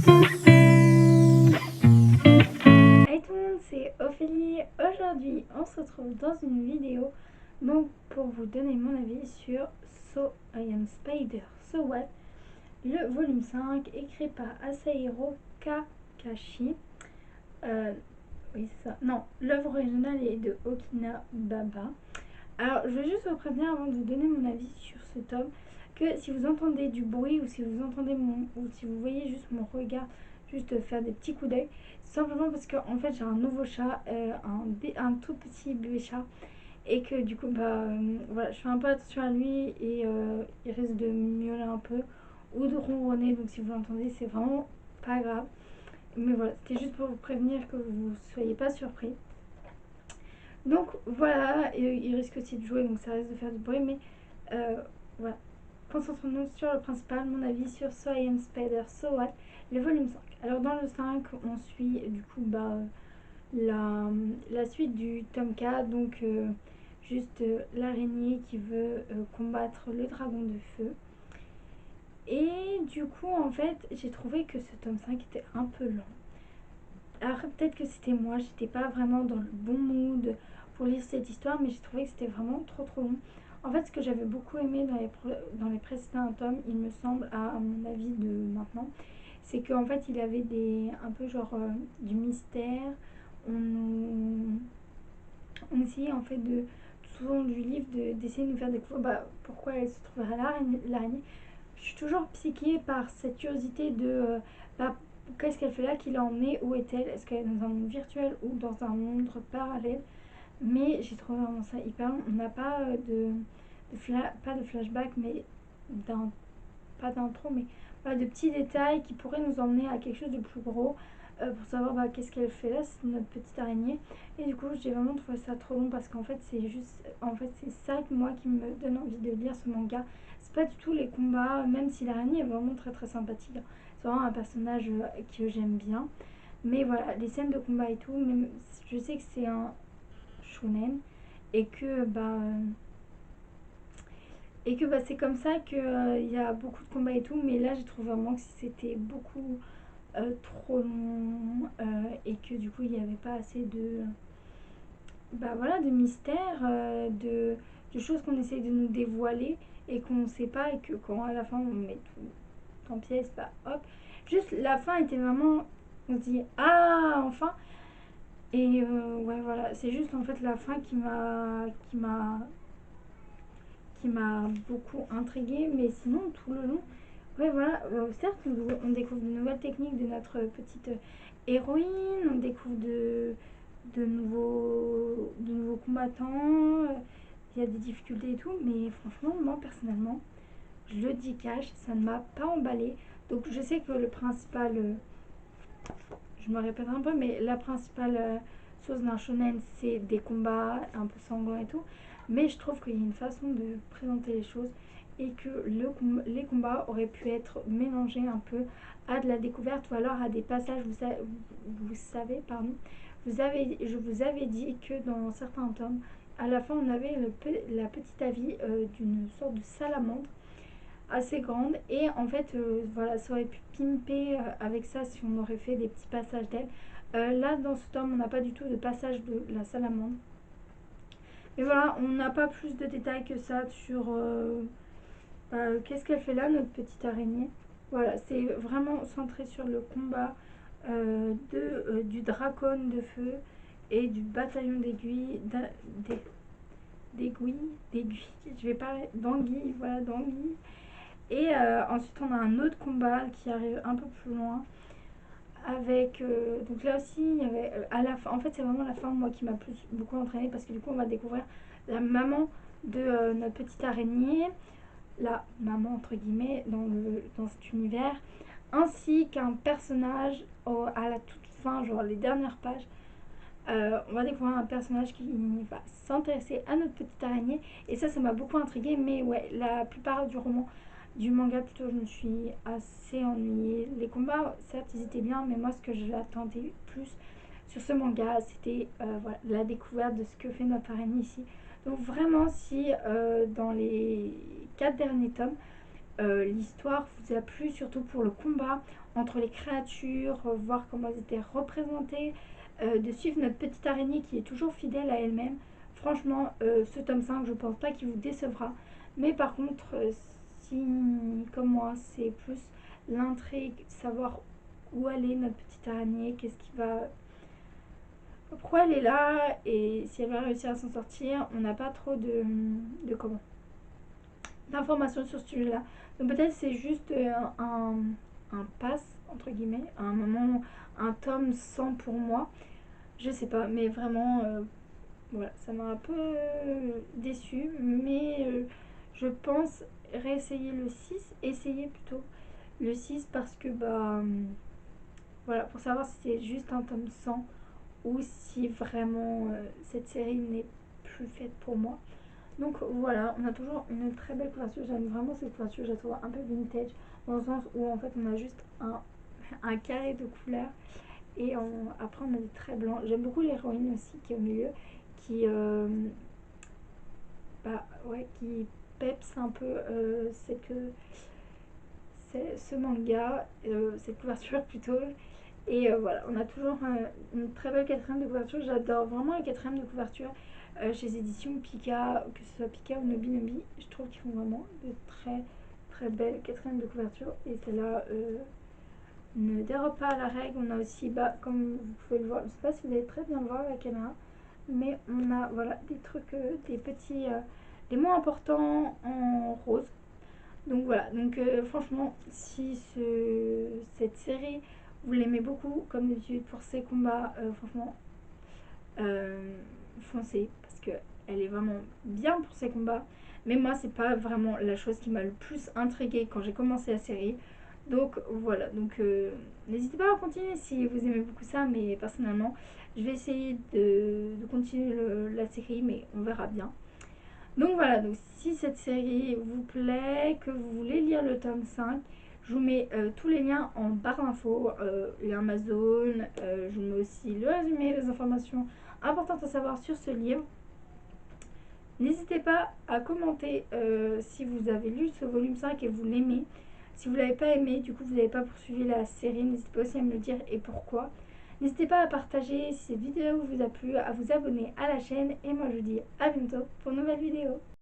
Hey tout le monde, c'est Ophélie. Aujourd'hui, on se retrouve dans une vidéo donc pour vous donner mon avis sur So I Am Spider, So What, le volume 5 écrit par Asahiro Kakashi. Oui, c'est ça. Non, l'œuvre originale est de Okina Baba. Alors, je vais juste vous prévenir avant de vous donner mon avis sur ce tome que si vous entendez du bruit ou si vous entendez ou si vous voyez juste mon regard juste faire des petits coups d'œil, simplement parce que en fait j'ai un nouveau chat, un tout petit bébé chat, et que du coup voilà, je fais un peu attention à lui et il risque de miauler un peu ou de ronronner, donc si vous l'entendez c'est vraiment pas grave, mais voilà, c'était juste pour vous prévenir que vous ne soyez pas surpris. Donc voilà, et il risque aussi de jouer, donc ça risque de faire du bruit, mais voilà. Concentrons-nous sur le principal, mon avis sur So I Am Spider, So What, le volume 5. Alors dans le 5, on suit du coup la suite du tome 4, donc juste l'araignée qui veut combattre le dragon de feu. Et du coup, en fait, j'ai trouvé que ce tome 5 était un peu lent. Alors peut-être que c'était moi, j'étais pas vraiment dans le bon mood pour lire cette histoire, mais j'ai trouvé que c'était vraiment trop long. En fait, ce que j'avais beaucoup aimé dans les précédents tomes, il me semble, à mon avis de maintenant, c'est qu'en fait il avait un peu genre du mystère. On essayait en fait tout au long du livre d'essayer de nous faire découvrir pourquoi elle se trouverait l'araignée. Je suis toujours piquée par cette curiosité de qu'est-ce qu'elle fait là, qui l'a emmenée, où est-elle, est-ce qu'elle est dans un monde virtuel ou dans un monde parallèle. Mais j'ai trouvé vraiment ça hyper long. On n'a pas pas de flashback, mais pas d'intro, mais de petits détails qui pourraient nous emmener à quelque chose de plus gros, pour savoir qu'est-ce qu'elle fait là, c'est notre petite araignée. Et du coup, j'ai vraiment trouvé ça trop long parce qu'en fait, c'est ça moi qui me donne envie de lire ce manga. C'est pas du tout les combats, même si l'araignée est vraiment très sympathique. C'est vraiment un personnage que j'aime bien. Mais voilà, les scènes de combat et tout, même je sais que c'est un shonen et que c'est comme ça qu'il y a beaucoup de combats et tout, mais là j'ai trouvé vraiment que c'était beaucoup trop long, et que du coup il n'y avait pas assez voilà, de mystère, de choses qu'on essaye de nous dévoiler et qu'on ne sait pas, et que quand à la fin on met tout en pièces, hop. Juste la fin était vraiment, on se dit ah enfin. Et ouais, voilà, c'est juste en fait la fin qui m'a beaucoup intriguée, mais sinon tout le long, ouais, voilà, certes on découvre de nouvelles techniques de notre petite héroïne, on découvre de nouveaux combattants, il y a des difficultés et tout, mais franchement moi personnellement, je le dis cash, ça ne m'a pas emballé. Donc je sais que le principal, je me répète un peu, mais la principale chose d'un shonen, c'est des combats un peu sanglants et tout. Mais je trouve qu'il y a une façon de présenter les choses et que les combats auraient pu être mélangés un peu à de la découverte ou alors à des passages, vous savez, pardon, je vous avais dit que dans certains tomes, à la fin, on avait la petite avis d'une sorte de salamandre assez grande, et en fait voilà, ça aurait pu pimper avec ça si on aurait fait des petits passages d'elle. Là dans ce tome on n'a pas du tout de passage de la salamandre, mais voilà, on n'a pas plus de détails que ça sur qu'est-ce qu'elle fait là, notre petite araignée. Voilà, c'est vraiment centré sur le combat du dracon de feu et du bataillon d'aiguilles, je vais parler d'anguilles, voilà, d'anguilles. Et ensuite, on a un autre combat qui arrive un peu plus loin. Avec. Donc là aussi, il y avait. À la fin, en fait, c'est vraiment la fin, moi, qui m'a beaucoup entraînée. Parce que du coup, on va découvrir la maman de notre petite araignée. La maman, entre guillemets, dans cet univers. Ainsi qu'un personnage à la toute fin, genre les dernières pages. On va découvrir un personnage qui va s'intéresser à notre petite araignée. Et ça m'a beaucoup intriguée. Mais ouais, la plupart du manga plutôt, je me suis assez ennuyée. Les combats, certes, ils étaient bien, mais moi, ce que j'attendais plus sur ce manga, c'était voilà, la découverte de ce que fait notre araignée ici. Donc vraiment, si dans les 4 derniers tomes, l'histoire vous a plu, surtout pour le combat entre les créatures, voir comment elles étaient représentées, de suivre notre petite araignée qui est toujours fidèle à elle-même. Franchement, ce tome 5, je pense pas qu'il vous décevra. Mais par contre, si, comme moi, c'est plus l'intrigue, savoir où elle est, notre petite araignée, qu'est-ce qui va... Pourquoi elle est là et si elle va réussir à s'en sortir, on n'a pas trop de comment d'informations sur ce sujet-là. Donc peut-être c'est juste un pass, entre guillemets, un moment, un tome 100 pour moi. Je sais pas, mais vraiment, voilà, ça m'a un peu déçu. Mais je pense réessayer le 6, essayer plutôt le 6 parce que, bah, voilà, pour savoir si c'est juste un tome 100 ou si vraiment cette série n'est plus faite pour moi. Donc voilà, on a toujours une très belle couverture. J'aime vraiment cette couverture, je la trouve un peu vintage, dans le sens où en fait on a juste un carré de couleurs et après on a des traits blancs. J'aime beaucoup l'héroïne aussi qui est au milieu, qui, bah, ouais, qui peps un peu ce manga, cette couverture plutôt. Et voilà, on a toujours une très belle quatrième de couverture. J'adore vraiment les quatrièmes de couverture chez les éditions Pika, que ce soit Pika ou Nobi Nobi. Je trouve qu'ils font vraiment de très très belles quatrièmes de couverture. Et celle-là ne dérobe pas à la règle. On a aussi, bah, comme vous pouvez le voir, je ne sais pas si vous allez très bien le voir à la caméra, mais on a voilà des trucs, des petits, les mots importants en rose. Donc voilà, donc franchement, si cette série, vous l'aimez beaucoup, comme d'habitude, pour ses combats, franchement, foncez, parce que elle est vraiment bien pour ses combats. Mais moi, c'est pas vraiment la chose qui m'a le plus intriguée quand j'ai commencé la série. Donc voilà, donc n'hésitez pas à continuer si vous aimez beaucoup ça, mais personnellement, je vais essayer de continuer la série, mais on verra bien. Donc voilà, donc si cette série vous plaît, que vous voulez lire le tome 5, je vous mets tous les liens en barre d'infos, les Amazon, je vous mets aussi le résumé, les informations importantes à savoir sur ce livre. N'hésitez pas à commenter si vous avez lu ce volume 5 et vous l'aimez. Si vous ne l'avez pas aimé, du coup vous n'avez pas poursuivi la série, n'hésitez pas aussi à me le dire et pourquoi. N'hésitez pas à partager si cette vidéo vous a plu, à vous abonner à la chaîne et moi je vous dis à bientôt pour une nouvelle vidéo.